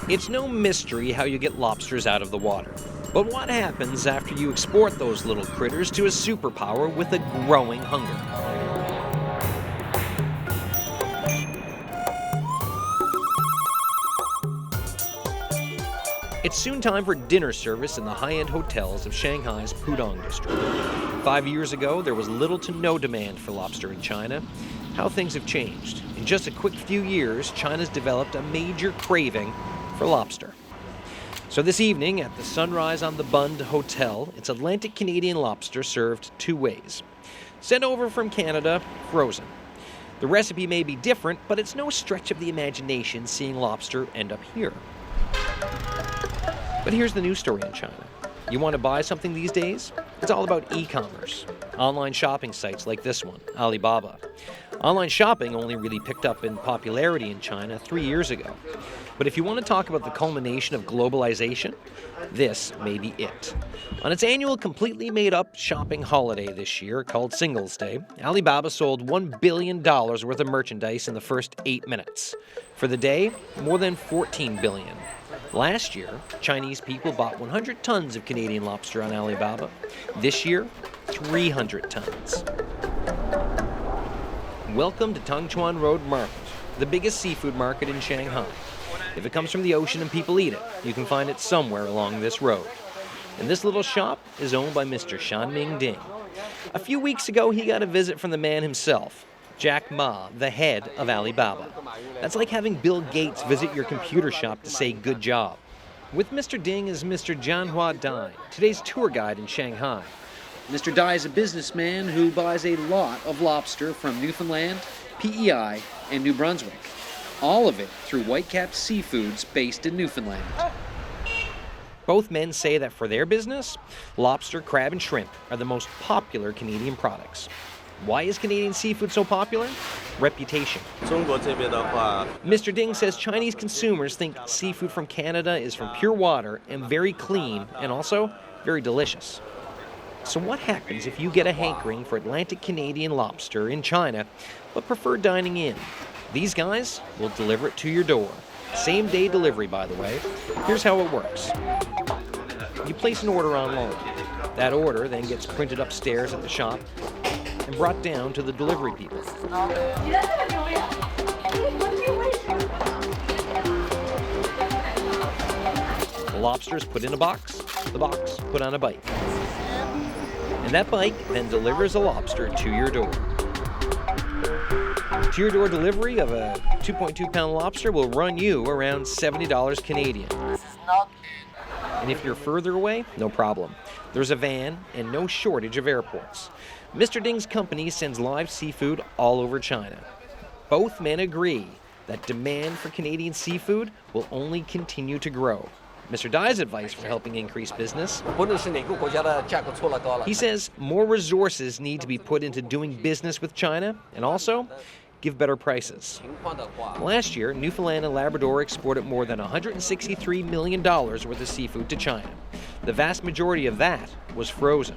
It's no mystery how you get lobsters out of the water. But what happens after you export those little critters to a superpower with a growing hunger? It's soon time for dinner service in the high-end hotels of Shanghai's Pudong district. 5 years ago, there was little to no demand for lobster in China. How things have changed. In just a quick few years, China's developed a major craving for lobster. So this evening at the Sunrise on the Bund Hotel, it's Atlantic Canadian lobster served two ways. Sent over from Canada, frozen. The recipe may be different, but it's no stretch of the imagination seeing lobster end up here. But here's the news story in China. You want to buy something these days? It's all about e-commerce. Online shopping sites like this one, Alibaba. Online shopping only really picked up in popularity in China 3 years ago. But if you want to talk about the culmination of globalization, this may be it. On its annual completely made-up shopping holiday this year called Singles Day, Alibaba sold $1 billion worth of merchandise in the first 8 minutes. For the day, more than $14 billion. Last year, Chinese people bought 100 tons of Canadian lobster on Alibaba. This year, 300 tons. Welcome to Tongchuan Road Market, the biggest seafood market in Shanghai. If it comes from the ocean and people eat it, you can find it somewhere along this road. And this little shop is owned by Mr. Shanming Ding. A few weeks ago, he got a visit from the man himself, Jack Ma, the head of Alibaba. That's like having Bill Gates visit your computer shop to say good job. With Mr. Ding is Mr. Jianhua Dai, today's tour guide in Shanghai. Mr. Dai is a businessman who buys a lot of lobster from Newfoundland, PEI, and New Brunswick. All of it through Whitecap Seafoods based in Newfoundland. Both men say that for their business, lobster, crab, and shrimp are the most popular Canadian products. Why is Canadian seafood so popular? Reputation. Mr. Ding says Chinese consumers think seafood from Canada is from pure water and very clean and also very delicious. So what happens if you get a hankering for Atlantic Canadian lobster in China but prefer dining in? These guys will deliver it to your door. Same-day delivery, by the way. Here's how it works. You place an order online. That order then gets printed upstairs at the shop and brought down to the delivery people. The lobster is put in a box, the box put on a bike. And that bike then delivers a lobster to your door. To your door delivery of a 2.2-pound lobster will run you around $70 Canadian. And if you're further away, no problem. There's a van and no shortage of airports. Mr. Ding's company sends live seafood all over China. Both men agree that demand for Canadian seafood will only continue to grow. Mr. Dai's advice for helping increase business: he says more resources need to be put into doing business with China and also give better prices. Last year, Newfoundland and Labrador exported more than $163 million worth of seafood to China. The vast majority of that was frozen.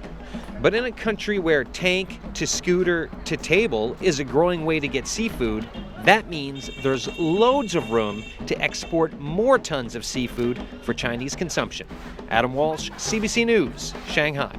But in a country where tank to scooter to table is a growing way to get seafood, that means there's loads of room to export more tons of seafood for Chinese consumption. Adam Walsh, CBC News, Shanghai.